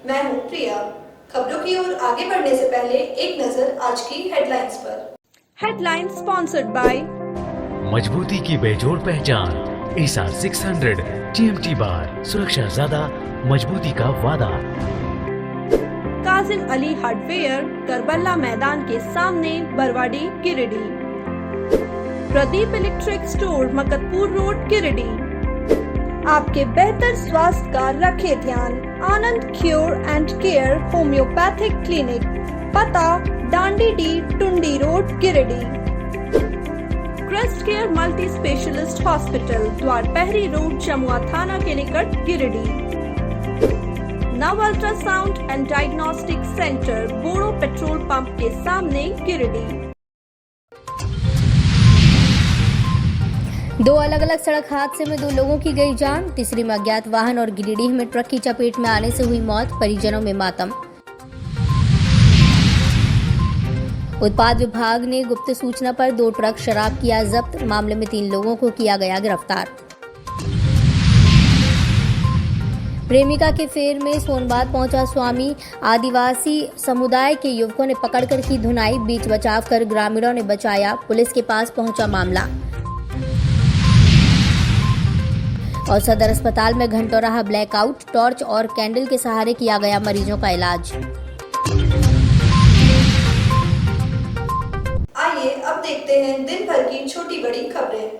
मैं हूं प्रिया। खबरों की ओर आगे बढ़ने से पहले एक नजर आज की हेडलाइंस पर। हेडलाइन स्पॉन्सर्ड बाय मजबूती की बेजोड़ पहचान ASR 600 TMT बार, सुरक्षा ज्यादा, मजबूती का वादा। काजिम अली हार्डवेयर, करबला मैदान के सामने, Barwadi, Giridih. Pradeep electric store, Makatpur road, Giridih. आपके बेहतर स्वास्थ्य का रखे ध्यान। Anand cure and care homeopathic clinic, पता Dandidih, Tundi road, Giridih. Crest care multi specialist hospital, Dwarpahari road, Jamua थाना के निकट, Giridih. Nav ultrasound and diagnostic centre, Bodo petrol pump के सामने, गिरिडीह। दो अलग अलग सड़क हादसे में 2 लोगों की गई जान, तीसरी में अज्ञात वाहन और गिरिडीह में ट्रक की चपेट में आने से हुई मौत, परिजनों में मातम। उत्पाद विभाग ने गुप्त सूचना पर 2 ट्रक शराब किया जब्त, मामले में 3 लोगों को किया गया गिरफ्तार। प्रेमिका के फेर में सोनबात पहुंचा स्वामी, आदिवासी समुदाय के युवकों ने पकड़कर की धुनाई, बीच बचाव कर ग्रामीणों ने बचाया, पुलिस के पास पहुंचा मामला। और सदर अस्पताल में घंटों रहा ब्लैकआउट, टॉर्च और कैंडल के सहारे किया गया मरीजों का इलाज। आइए अब देखते हैं दिन भर की छोटी बड़ी खबरें।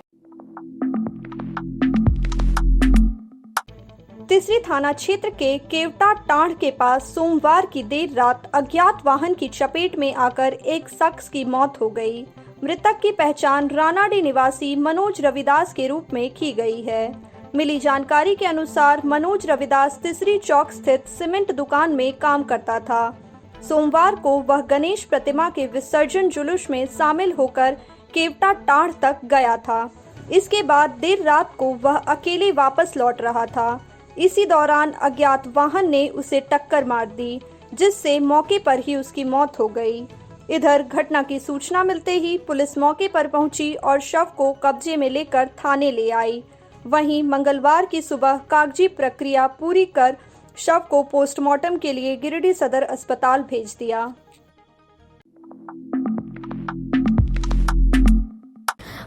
तिसरी थाना क्षेत्र के केवटा टांड के पास सोमवार की देर रात अज्ञात वाहन की चपेट में आकर एक शख्स की मौत हो गई। मृतक की पहचान रानाडी निवासी मनोज रविदास के रूप में की गई है। मिली जानकारी के अनुसार मनोज रविदास तिसरी चौक स्थित सीमेंट दुकान में काम करता था। सोमवार को वह गणेश प्रतिमा के विसर्जन जुलूस में शामिल होकर केवटा टांड तक गया था। इसके बाद देर रात को वह अकेले वापस लौट रहा था। इसी दौरान अज्ञात वाहन ने उसे टक्कर मार दी, जिससे मौके पर ही उसकी मौत हो गई। इधर घटना की सूचना मिलते ही पुलिस मौके पर पहुंची और शव को कब्जे में लेकर थाने ले आई। वहीं मंगलवार की सुबह कागजी प्रक्रिया पूरी कर शव को पोस्टमार्टम के लिए गिरिडीह सदर अस्पताल भेज दिया।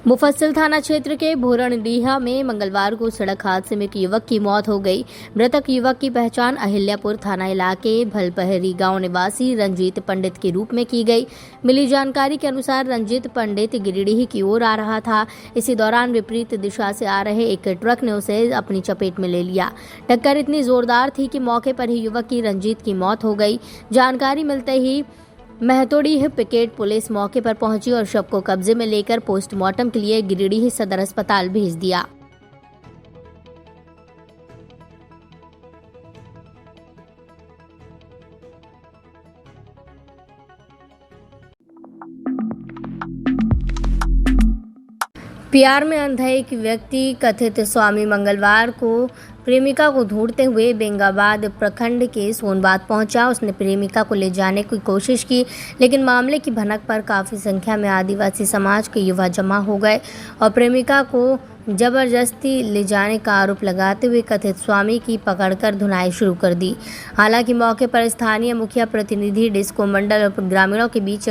मुफस्सिल थाना क्षेत्र के भोरणडीहा में मंगलवार को सड़क हादसे में एक युवक की मौत हो गई। मृतक युवक की पहचान अहिल्यापुर थाना इलाके भलपहरी गांव निवासी रंजीत पंडित के रूप में की गई। मिली जानकारी के अनुसार रंजीत पंडित गिरिडीह की ओर आ रहा था। इसी दौरान विपरीत दिशा से आ रहे एक ट्रक ने उसे अपनी चपेट में ले लिया। टक्कर इतनी जोरदार थी कि मौके पर ही युवक की रंजीत की मौत हो गई। जानकारी मिलते ही महतोडीह पिकेट पुलिस मौके पर पहुंची और शव को कब्जे में लेकर पोस्टमार्टम के लिए गिरिडीह सदर अस्पताल भेज दिया। प्यार में अंधा एक व्यक्ति कथित स्वामी मंगलवार को प्रेमिका को ढूंढते हुए बेंगाबाद प्रखंड के सोनबात पहुंचा। उसने प्रेमिका को ले जाने की कोशिश की, लेकिन मामले की भनक पर काफ़ी संख्या में आदिवासी समाज के युवा जमा हो गए और प्रेमिका को जबरदस्ती ले जाने का आरोप लगाते हुए कथित स्वामी की पकड़कर धुनाई शुरू कर दी। हालांकि मौके पर स्थानीय मुखिया प्रतिनिधि, डिस्को मंडल और ग्रामीणों के बीच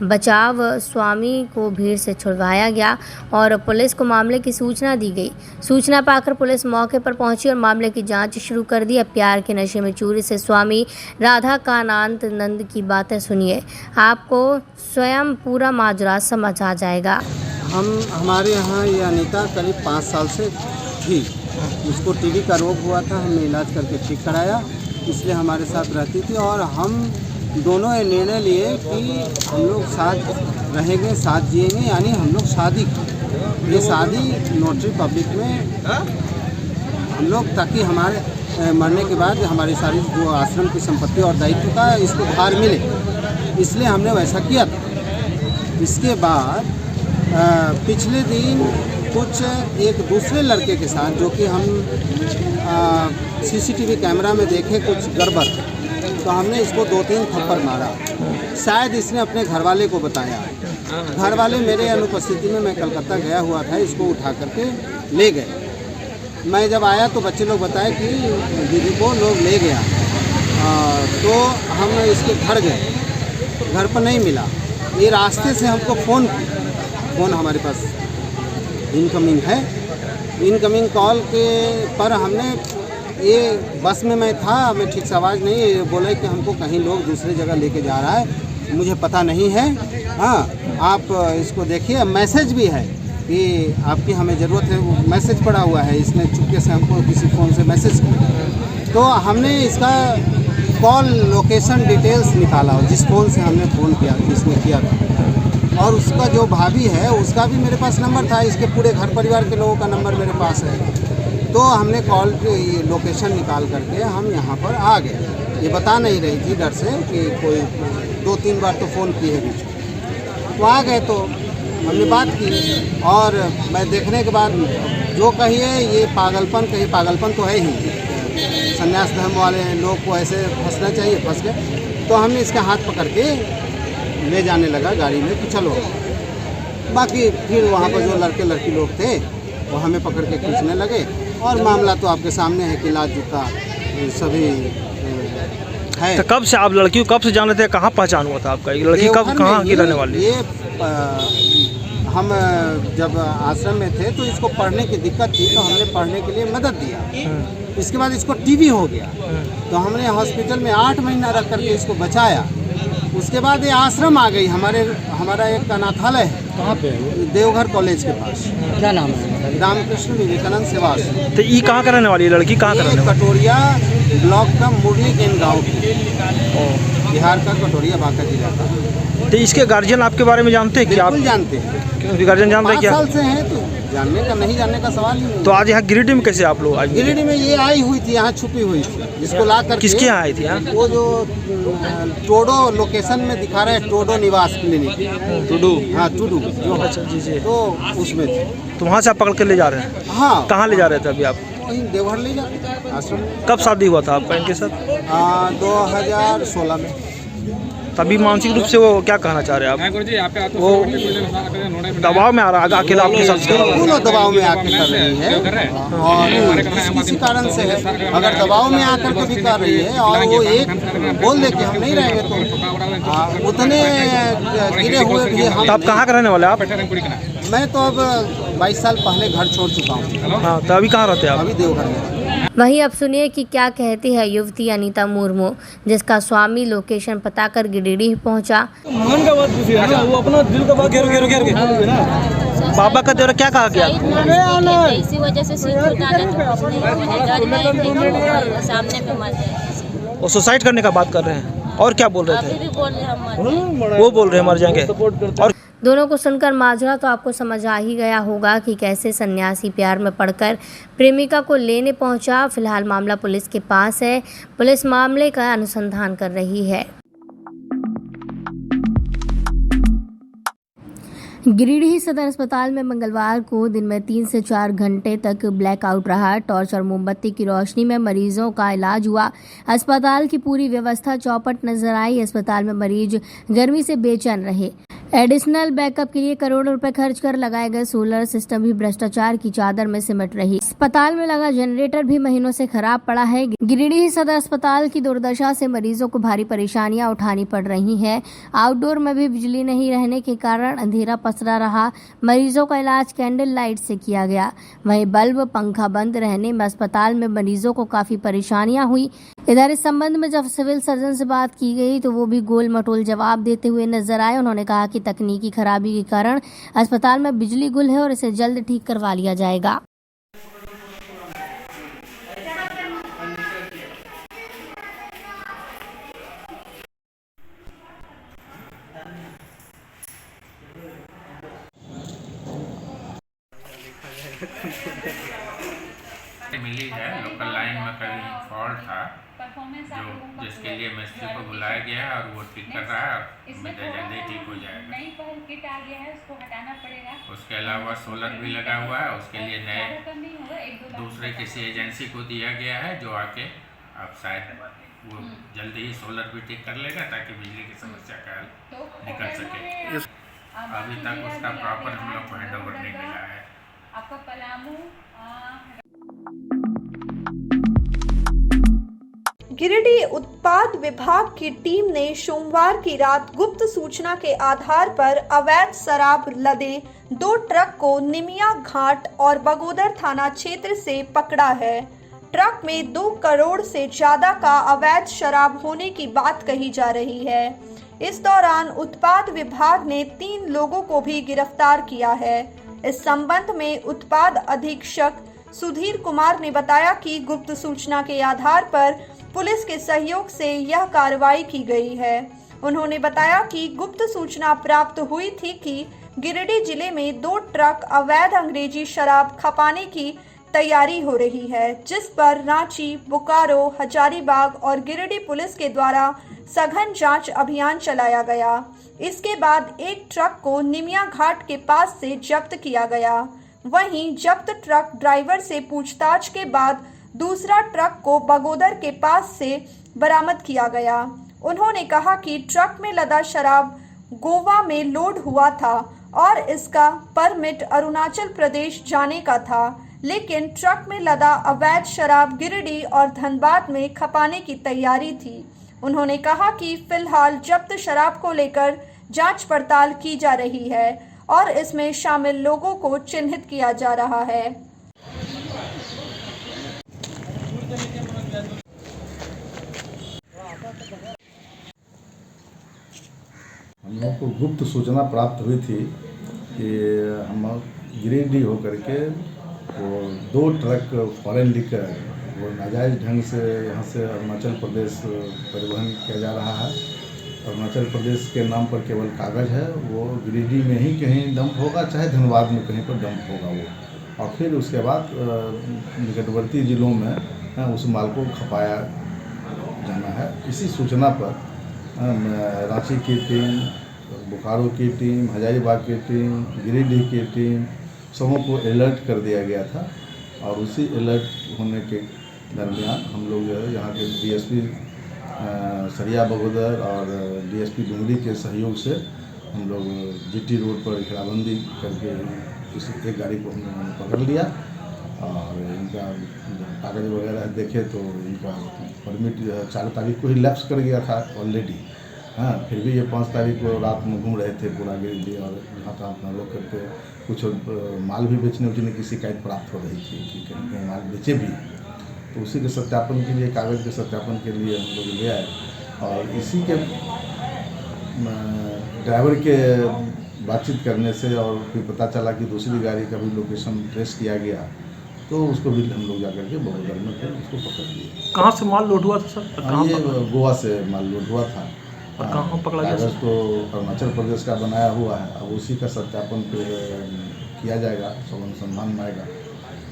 बचाव स्वामी को भीड़ से छुड़वाया गया और पुलिस को मामले की सूचना दी गई। सूचना पाकर पुलिस मौके पर पहुंची और मामले की जांच शुरू कर दी। अब प्यार के नशे में चूरी से स्वामी राधा कांत नंद की बातें सुनिए, आपको स्वयं पूरा माजरा समझ आ जाएगा। हमारे यहाँ ये अनीता करीब 5 साल से थी। उसको टीबी का रोग हुआ था, हमने इलाज करके ठीक कराया, इसलिए हमारे साथ रहती थी। और हम दोनों ये निर्णय लिए कि हम लोग साथ रहेंगे, साथ जिएंगे, यानी हम लोग शादी ये शादी नोटरी पब्लिक में हम लोग, ताकि हमारे मरने के बाद हमारी सारी जो आश्रम की संपत्ति और दायित्व का इसको भार मिले, इसलिए हमने वैसा किया था। इसके बाद पिछले दिन कुछ एक दूसरे लड़के के साथ, जो कि हम सीसीटीवी कैमरा में देखे कुछ गड़बड़, तो हमने इसको 2-3 थप्पड़ मारा। शायद इसने अपने घरवाले को बताया। घरवाले मेरे अनुपस्थिति में, मैं कलकत्ता गया हुआ था, इसको उठा करके ले गए। मैं जब आया तो बच्चे लोग बताए कि दीदी को लोग ले गया। तो हम इसके घर गए, घर पर नहीं मिला। ये रास्ते से हमको फ़ोन हमारे पास इनकमिंग है। इनकमिंग कॉल के पर हमने ये बस में मैं था, मैं ठीक से आवाज़ नहीं, ये बोला कि हमको कहीं लोग दूसरी जगह लेके जा रहा है, मुझे पता नहीं है। हाँ, आप इसको देखिए, मैसेज भी है कि आपकी हमें ज़रूरत है, वो मैसेज पड़ा हुआ है। इसने चुपके से हमको किसी फ़ोन से मैसेज किया, तो हमने इसका कॉल लोकेशन डिटेल्स निकाला, जिस फ़ोन से हमने फ़ोन किया, इसने किया था। और उसका जो भाभी है उसका भी मेरे पास नंबर था, इसके पूरे घर परिवार के लोगों का नंबर मेरे पास है। तो हमने कॉल ये लोकेशन निकाल करके हम यहाँ पर आ गए। ये बता नहीं रही थी डर से कि कोई 2-3 बार तो फ़ोन की है बीच में। तो आ गए, तो हमने बात की, और मैं देखने के बाद जो कहिए ये पागलपन, कहिए पागलपन तो है ही। संन्यास धर्म वाले लोग को ऐसे फंसना चाहिए, फंस गए। तो हमने इसके हाथ पकड़ के ले जाने लगा गाड़ी में कि चलो। बाकी फिर वहाँ पर जो लड़के लड़की लोग थे वो हमें पकड़ के खींचने लगे, और मामला तो आपके सामने है कि लात जूता सभी है। तो कब से आप लड़की को कब से जान रहे थे, कहाँ पहचान हुआ था आपका? ये लड़की कब कहाँ की रहने वाली? ये हम जब आश्रम में थे तो इसको पढ़ने की दिक्कत थी, तो हमने पढ़ने के लिए मदद दिया। इसके बाद इसको टीबी हो गया, तो हमने हॉस्पिटल में 8 महीना रख करके इसको बचाया। उसके बाद ये आश्रम आ गई। हमारा एक अनाथालय है, कहाँ पे है वो? देवघर कॉलेज के पास। क्या नाम है? रामकृष्ण विवेकानंद सेवा आश्रम। तो ये कहाँ का रहने वाली है लड़की? कहाँ का रहने वाली? कटोरिया ब्लॉक का मुरलीगंज गाँव की, बिहार का कटोरिया बांका जिला का। तो इसके गार्जियन आपके बारे में जानते हैं? क्या आप बिल्कुल जानते हैं, गार्जियन जानते हैं 5 क्या? साल से हैं, तो जानने का नहीं जानने का सवाल ही नहीं। तो आज यहाँ गिरिडीह में कैसे आप लोग आज? गिरिडीह में ये आई हुई थी, यहाँ छुपी हुई थी, जिसको ला कर किसके यहाँ आई थी? यहाँ वो जो टोडो लोकेशन में दिखा रहे हैं, टोडो निवास क्लिनिक, टुडू। हाँ टुडू जो, अच्छा जी जी। तो उसमें थी। तो वहाँ से आप पकड़ के ले जा रहे हैं? हाँ, कहाँ ले जा रहे थे अभी आप? वहीं देवघर ले जाते आश्रम में। कब शादी हुआ था आपका इनके साथ? 2016 में। तभी मानसिक रूप से वो क्या कहना चाह रहे हैं आप? वो दबाव में आ रहा है अकेला आपके साथ? पूरा दबाव में आकर कर रही है, और किसी कारण से है। अगर दबाव में आकर कभी कर रही है और वो एक बोल दे कि हम नहीं रहेंगे, तो उतने गिरे हुए भी हम। तो आप कहाँ का रहने वाले आप? मैं तो अब 22 साल पहले घर छोड़ चुका हूँ। हाँ, तो अभी कहाँ रहते हैं आप? अभी देवघर में। वहीं अब सुनिए कि क्या कहती है युवती अनीता मुर्मू, जिसका स्वामी लोकेशन पता कर गिरिडीह पहुंचा। मन का बात पूछिए ना, वो अपना दिल का बात बाबा का द्वारा क्या कहा गया? इसी वजह से सुई छूटाना तो कुछ नहीं, मैंने डर रहे थे कि वो सामने में मर जाए। वो सुसाइड करने का बात कर रहे हैं, और क्या बोल रहे अभी थे? भी बोल रहे हम मर जाएंगे। वो बोल रहे हैं मर जाएंगे। और दोनों को सुनकर माजरा तो आपको समझ आ ही गया होगा कि कैसे सन्यासी प्यार में पड़कर प्रेमिका को लेने पहुंचा। फिलहाल मामला पुलिस के पास है, पुलिस मामले का अनुसंधान कर रही है। गिरिडीह सदर अस्पताल में मंगलवार को दिन में 3 से 4 घंटे तक ब्लैकआउट रहा। टॉर्च और मोमबत्ती की रोशनी में मरीजों का इलाज हुआ। अस्पताल की पूरी व्यवस्था चौपट नजर आई। अस्पताल में मरीज गर्मी से बेचैन रहे। एडिशनल बैकअप के लिए करोड़ों रुपए खर्च कर लगाए गए सोलर सिस्टम भी भ्रष्टाचार की चादर में सिमट रही। अस्पताल में लगा जनरेटर भी महीनों से खराब पड़ा है। गिरिडीह सदर अस्पताल की दुर्दशा से मरीजों को भारी परेशानियां उठानी पड़ रही हैं। आउटडोर में भी बिजली नहीं रहने के कारण अंधेरा पसरा रहा। मरीजों का इलाज कैंडल लाइट से किया गया। वहीं बल्ब पंखा बंद रहने में अस्पताल में मरीजों को काफी परेशानियां हुई। इधर इस संबंध में जब सिविल सर्जन से बात की गई तो वो भी गोल मटोल जवाब देते हुए नजर आए। उन्होंने कहा कि तकनीकी खराबी के कारण अस्पताल में बिजली गुल है और इसे जल्द ठीक करवा लिया जाएगा। मिली है लोकल लाइन में कहीं फॉल्ट था, जो जिसके लिए मिस्त्री को बुलाया गया है और वो ठीक कर रहा है। उम्मीद है जल्दी ठीक हो जाएगा। नई पहल किट आ गया है, उसको हटाना पड़ेगा। उसके अलावा सोलर भी लगा हुआ है, उसके लिए नए दूसरे किसी एजेंसी को दिया गया है, जो आके अब शायद वो जल्दी ही सोलर भी ठीक कर लेगा ताकि बिजली की समस्या का हल निकल सके। अभी तक उसका प्रॉपर हम लोग को हैंड ओवर नहीं मिला है। आपका पलामू गिरिडीह उत्पाद विभाग की टीम ने सोमवार की रात गुप्त सूचना के आधार पर अवैध शराब लदे 2 ट्रक को निमिया घाट और बगोदर थाना क्षेत्र से पकड़ा है। ट्रक में 2 करोड़ से ज्यादा का अवैध शराब होने की बात कही जा रही है। इस दौरान उत्पाद विभाग ने 3 लोगों को भी गिरफ्तार किया है। इस संबंध में उत्पाद अधीक्षक सुधीर कुमार ने बताया कि गुप्त सूचना के आधार पर पुलिस के सहयोग से यह कार्रवाई की गई है। उन्होंने बताया कि गुप्त सूचना प्राप्त हुई थी कि गिरिडीह जिले में 2 ट्रक अवैध अंग्रेजी शराब खपाने की तैयारी हो रही है, जिस पर रांची, बोकारो, हजारीबाग और गिरिडीह पुलिस के द्वारा सघन जांच अभियान चलाया गया। इसके बाद एक ट्रक को निमिया घाट के पास से जब्त किया गया। वहीं जब्त ट्रक ड्राइवर से पूछताछ के बाद दूसरा ट्रक को बगोदर के पास से बरामद किया गया। उन्होंने कहा कि ट्रक में लदा शराब गोवा में लोड हुआ था और इसका परमिट अरुणाचल प्रदेश जाने का था, लेकिन ट्रक में लदा अवैध शराब गिरिडीह और धनबाद में खपाने की तैयारी थी। उन्होंने कहा कि फिलहाल जब्त शराब को लेकर जांच पड़ताल की जा रही है और इसमें शामिल लोगों को चिन्हित किया जा रहा है। हम लोग को गुप्त सूचना प्राप्त हुई थी कि हम गिरिडीह होकर के वो 2 ट्रक फॉरेन लिकर वो नाजायज़ ढंग से यहाँ से अरुणाचल प्रदेश परिवहन किया जा रहा है। अरुणाचल प्रदेश के नाम पर केवल कागज़ है, वो गिरिडीह में ही कहीं डंप होगा, चाहे धनबाद में कहीं पर डंप होगा वो, और फिर उसके बाद निकटवर्ती ज़िलों में उस माल को खपाया जाना है। इसी सूचना पर रांची की टीम, बोकारो की टीम, हजारीबाग की टीम, गिरिडीह की टीम सबों को अलर्ट कर दिया गया था और उसी अलर्ट होने के दरमियान हम लोग जो है यहाँ के डीएसपी सरिया बगोदर और डीएसपी डुंगरी के सहयोग से हम लोग जीटी रोड पर घेराबंदी करके इस एक गाड़ी को हमने पकड़ लिया और इनका कागज़ वगैरह देखे तो इनका परमिट 4 तारीख को ही लैप्स कर गया था ऑलरेडी। हाँ, फिर भी ये 5 तारीख को रात में घूम रहे थे पूरा गिरिडीह और यहाँ का अपना लोग करके कुछ माल भी बेचने उचने की शिकायत प्राप्त हो रही थी कि कहीं कहीं माल बेचे भी, तो उसी के सत्यापन के लिए, कागज़ के सत्यापन के लिए हम लोग ले आए और इसी के ड्राइवर के बातचीत करने से और फिर पता चला कि दूसरी गाड़ी का भी लोकेशन ट्रेस किया गया, तो उसको भी हम लोग जाकर के बगोदर में फिर उसको पकड़ लिए। कहाँ से माल लोड हुआ था सर? ये गोवा से माल लोड हुआ था और कहाँ पकड़ा गया? कागज़ तो अरुणाचल प्रदेश का बनाया हुआ है, अब उसी का सत्यापन पे किया जाएगा, सब अनुसंधान में आएगा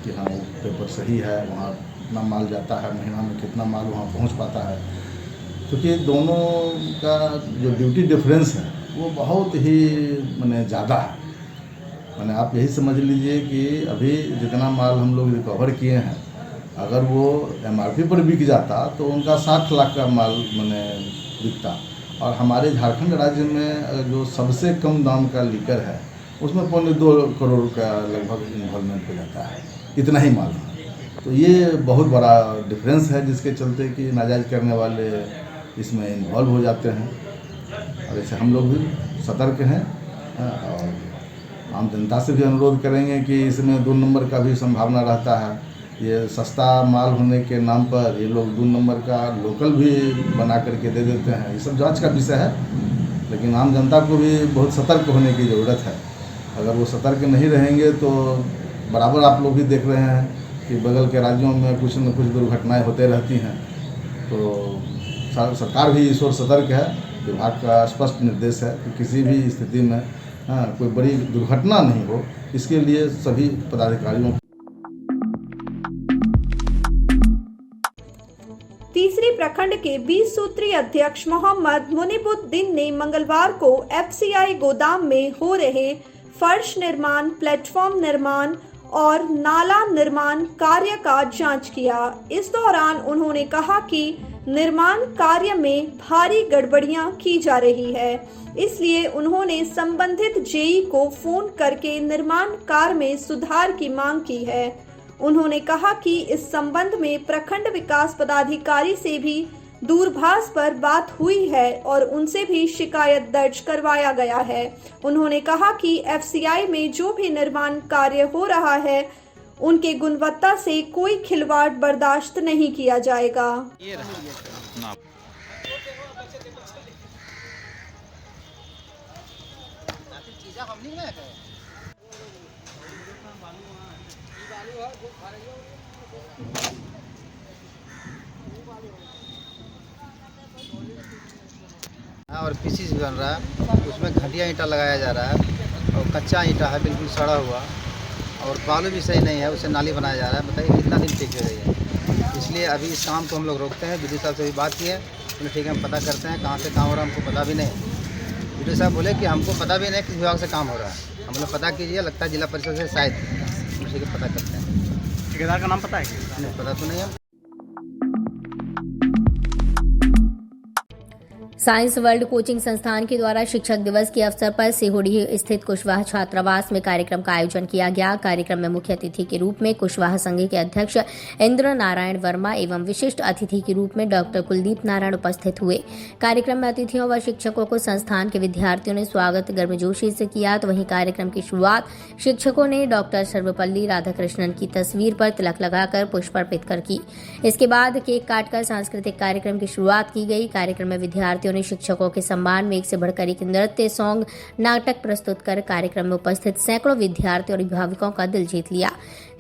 कि हाँ वो पेपर सही है, वहाँ कितना माल जाता है, महीना में कितना माल वहाँ पहुँच पाता है। क्योंकि दोनों का जो ड्यूटी डिफरेंस है वो बहुत ही माने ज़्यादा है। माने आप यही समझ लीजिए कि अभी जितना माल हम लोग रिकवर किए हैं, अगर वो एमआरपी पर बिक जाता तो उनका 60 लाख का माल माने बिकता, और हमारे झारखंड राज्य में जो सबसे कम दाम का लीकर है उसमें 2.25 करोड़ का लगभग इन्वॉल्वमेंट हो जाता है, इतना ही माल। तो ये बहुत बड़ा डिफरेंस है जिसके चलते कि नाजायज़ करने वाले इसमें इन्वॉल्व हो जाते हैं, और ऐसे हम लोग भी सतर्क हैं और आम जनता से भी अनुरोध करेंगे कि इसमें 2 नंबर का भी संभावना रहता है। ये सस्ता माल होने के नाम पर ये लोग 2 नंबर का लोकल भी बना करके दे देते हैं। ये सब जांच का विषय है, लेकिन आम जनता को भी बहुत सतर्क होने की ज़रूरत है। अगर वो सतर्क नहीं रहेंगे तो बराबर आप लोग भी देख रहे हैं कि बगल के राज्यों में कुछ न कुछ दुर्घटनाएं होते रहती हैं। तो सरकार भी इस ओर सतर्क है, विभाग का स्पष्ट निर्देश है कि किसी भी स्थिति में कोई बड़ी दुर्घटना नहीं हो, इसके लिए सभी पदाधिकारियों। तीसरी प्रखंड के 20 सूत्रीय अध्यक्ष मोहम्मद मुनीबुद्दीन ने मंगलवार को एफसीआई गोदाम में हो रहे फर्श निर्माण, प्लेटफॉर्म निर्माण और नाला निर्माण कार्य का जांच किया। इस दौरान उन्होंने कहा कि निर्माण कार्य में भारी गड़बड़ियां की जा रही है, इसलिए उन्होंने संबंधित जेई को फोन करके निर्माण कार्य में सुधार की मांग की है। उन्होंने कहा कि इस संबंध में प्रखंड विकास पदाधिकारी से भी दूरभाष पर बात हुई है और उनसे भी शिकायत दर्ज करवाया गया है। उन्होंने कहा कि एफसीआई में जो भी निर्माण कार्य हो रहा है उनके गुणवत्ता से कोई खिलवाड़ बर्दाश्त नहीं किया जाएगा। और पीसीस भी बन रहा है, उसमें घटिया ईंटा लगाया जा रहा है और कच्चा ईंटा है बिल्कुल सड़ा हुआ, और बालू भी सही नहीं है, उसे नाली बनाया जा रहा है। बताइए कितना दिन टिक रही है। इसलिए अभी इस काम को हम लोग रोकते हैं। बीडीओ साहब से भी बात की है, बोले ठीक है हम पता करते हैं कहाँ से काम हो रहा है, हमको पता भी नहीं। बीडीओ साहब बोले कि हमको पता भी नहीं किस विभाग से काम हो रहा है। हम लोग पता कीजिए, लगता है जिला परिषद से शायद, उसी के पता करते हैं। ठेकेदार का नाम पता है? नहीं पता तो नहीं है। साइंस वर्ल्ड कोचिंग संस्थान के द्वारा शिक्षक दिवस के अवसर पर सिहोड़ी स्थित कुशवाहा छात्रावास में कार्यक्रम का आयोजन किया गया। कार्यक्रम में मुख्य अतिथि के रूप में कुशवाहा संघ के अध्यक्ष इंद्र नारायण वर्मा एवं विशिष्ट अतिथि के रूप में डॉक्टर कुलदीप नारायण उपस्थित हुए। कार्यक्रम में अतिथियों व शिक्षकों को संस्थान के विद्यार्थियों ने स्वागत गर्मजोशी से किया। तो वहीं कार्यक्रम की शुरुआत शिक्षकों ने डॉक्टर सर्वपल्ली राधाकृष्णन की तस्वीर पर तिलक लगाकर पुष्प अर्पित कर की। इसके बाद केक काटकर सांस्कृतिक कार्यक्रम की शुरुआत की गई। कार्यक्रम में विद्यार्थियों ने शिक्षकों के सम्मान में एक से बढ़कर एक नृत्य, सॉन्ग, नाटक प्रस्तुत कर कार्यक्रम में उपस्थित सैकड़ों विद्यार्थियों और अभिभावकों का दिल जीत लिया।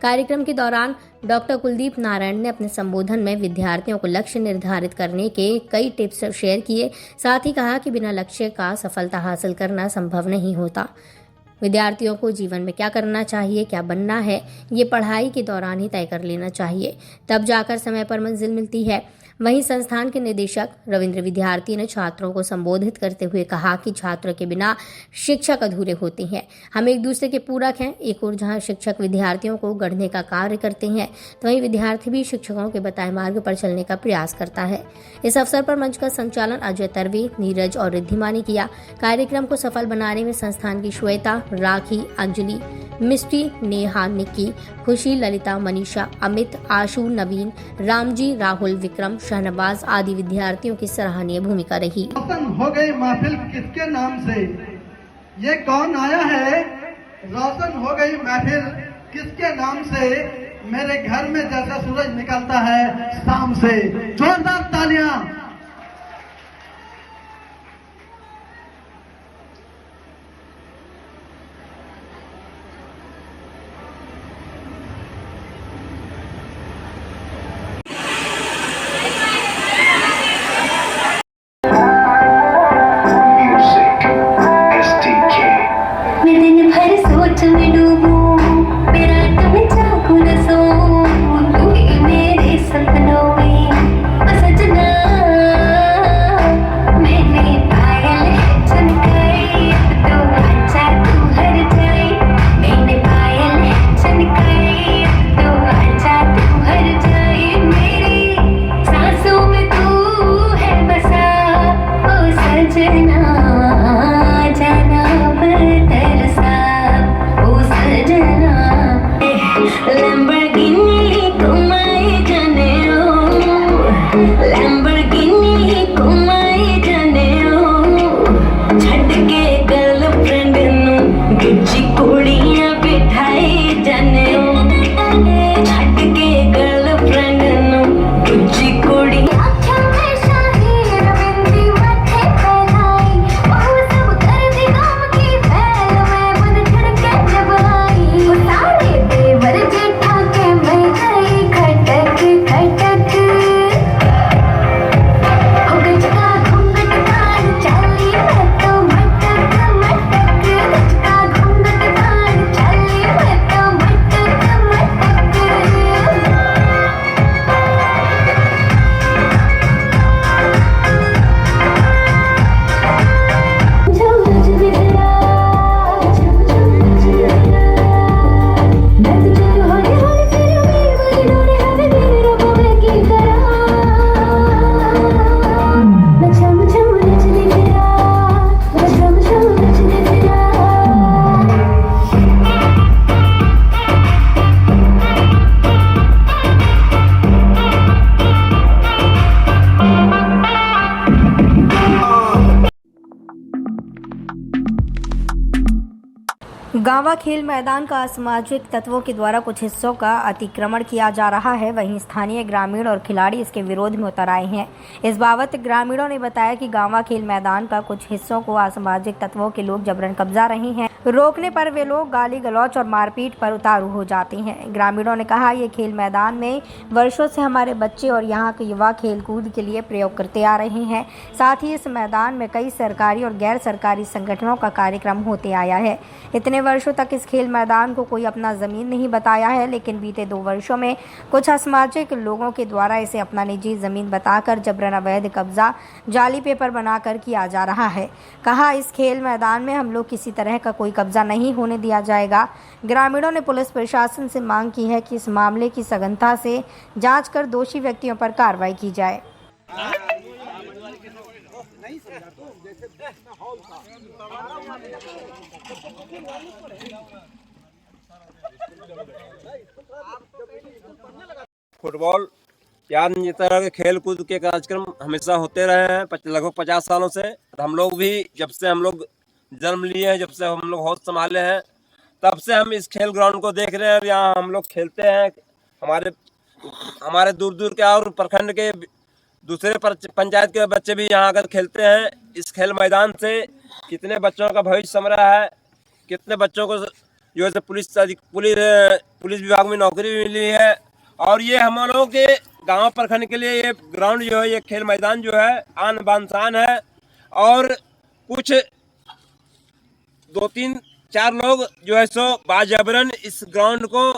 कार्यक्रम के दौरान डॉक्टर कुलदीप नारायण ने अपने संबोधन में विद्यार्थियों को लक्ष्य निर्धारित करने के कई टिप्स शेयर किए। साथ ही कहा कि बिना लक्ष्य का सफलता हासिल करना संभव नहीं होता। विद्यार्थियों को जीवन में क्या करना चाहिए, क्या बनना है, ये पढ़ाई के दौरान ही तय कर लेना चाहिए, तब जाकर समय पर मंजिल मिलती है। वहीं संस्थान के निदेशक रविंद्र विद्यार्थी ने छात्रों को संबोधित करते हुए कहा कि छात्रों के बिना शिक्षक अधूरे होते हैं। हम एक दूसरे के पूरक हैं। एक ओर जहां शिक्षक विद्यार्थियों को गढ़ने का कार्य करते हैं, तो वहीं विद्यार्थी भी शिक्षकों के बताए मार्ग पर चलने का प्रयास करता है। इस अवसर पर मंच का संचालन अजय तरवे, नीरज और रिद्धिमा ने किया। कार्यक्रम को सफल बनाने में संस्थान की श्वेता, राखी, अंजलि, मिष्टी, नेहा, निक्की, खुशी, ललिता, मनीषा, अमित, आशु, नवीन, रामजी, राहुल, विक्रम, शहनवाज आदि विद्यार्थियों की सराहनीय भूमिका रही। रोशन हो गई महफिल किसके नाम से, ये कौन आया है? रोशन हो गई महफिल किसके नाम से, मेरे घर में जैसा सूरज निकलता है शाम से। जोरदार तालियां। मैं दिन भर सोच में डूबूं, मेरा तुम चाहूं न सोऊं, तू ही मेरे सपनों में, ओ सजना गांवा खेल मैदान का असामाजिक तत्वों के द्वारा कुछ हिस्सों का अतिक्रमण किया जा रहा है। वहीं स्थानीय ग्रामीण और खिलाड़ी इसके विरोध में उतर आए हैं। इस बाबत ग्रामीणों ने बताया कि गांवा खेल मैदान का कुछ हिस्सों को असामाजिक तत्वों के लोग जबरन कब्जा रहे हैं। रोकने पर वे लोग गाली गलौच और मारपीट पर उतारू हो जाते हैं। ग्रामीणों ने कहा, ये खेल मैदान में वर्षों से हमारे बच्चे और यहाँ के युवा खेलकूद के लिए प्रयोग करते आ रहे हैं। साथ ही इस मैदान में कई सरकारी और गैर सरकारी संगठनों का कार्यक्रम होते आया है। इतने वर्षों तक इस खेल मैदान को कोई अपना ज़मीन नहीं बताया है, लेकिन बीते 2 वर्षों में कुछ असामाजिक लोगों के द्वारा इसे अपना निजी ज़मीन बताकर जबरन अवैध कब्जा जाली पेपर बनाकर किया जा रहा है। कहा, इस खेल मैदान में हम लोग किसी तरह का कोई कब्जा नहीं होने दिया जाएगा। ग्रामीणों ने पुलिस प्रशासन से मांग की है कि इस मामले की सघनता से जांच कर दोषी व्यक्तियों पर कार्रवाई की जाए। फुटबॉल या अन्य तरह के खेल कूद के कार्यक्रम हमेशा होते रहे हैं लगभग 50 सालों से। हम लोग भी जब से हम लोग जन्म लिए हैं, जब से हम लोग होश संभाले हैं, तब से हम इस खेल ग्राउंड को देख रहे हैं। यहाँ हम लोग खेलते हैं। हमारे दूर दूर के और प्रखंड के दूसरे पंचायत के बच्चे भी यहाँ आकर खेलते हैं। इस खेल मैदान से कितने बच्चों का भविष्य संवरा है, कितने बच्चों को जो है पुलिस विभाग में नौकरी भी मिली है। और ये हम लोगों के गांव प्रखंड के लिए ये ग्राउंड जो है, ये खेल मैदान जो है आन बान शान है। और कुछ 2-3-4 लोग जो है सो बाजबरन इस ग्राउंड को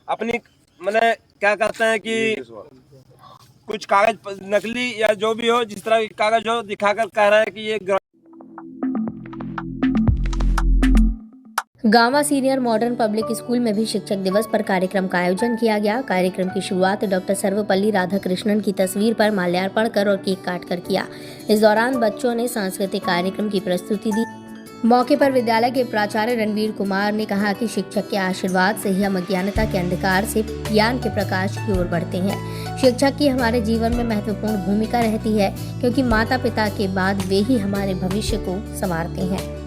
अपनी मैंने क्या कहते हैं कि कुछ कागज नकली या जो भी हो, जिस तरह के कागज हो, दिखाकर कह रहा है कि ये गांवा सीनियर मॉडर्न पब्लिक स्कूल में भी शिक्षक दिवस पर कार्यक्रम का आयोजन किया गया। कार्यक्रम की शुरुआत डॉक्टर सर्वपल्ली राधाकृष्णन की तस्वीर पर माल्यार्पण कर और केक काट कर किया। इस दौरान बच्चों ने सांस्कृतिक कार्यक्रम की प्रस्तुति दी। मौके पर विद्यालय के प्राचार्य रणवीर कुमार ने कहा कि शिक्षक के आशीर्वाद से ही हम अज्ञानता के अंधकार से ज्ञान के प्रकाश की ओर बढ़ते हैं। शिक्षक की हमारे जीवन में महत्वपूर्ण भूमिका रहती है, क्योंकि माता पिता के बाद वे ही हमारे भविष्य को संवारते हैं।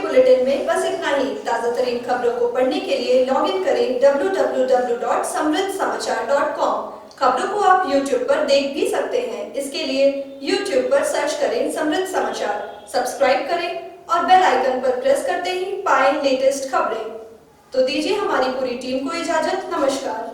बुलेटिन में बस इतना ही। ताज़ा तरीन खबरों को पढ़ने के लिए लॉग इन करें www.samriddhsamachar.com। खबरों को आप YouTube पर देख भी सकते हैं। इसके लिए YouTube पर सर्च करें समृद्ध समाचार, सब्सक्राइब करें और बेल आइकन पर प्रेस करते ही पाएं लेटेस्ट खबरें। तो दीजिए हमारी पूरी टीम को इजाजत। नमस्कार।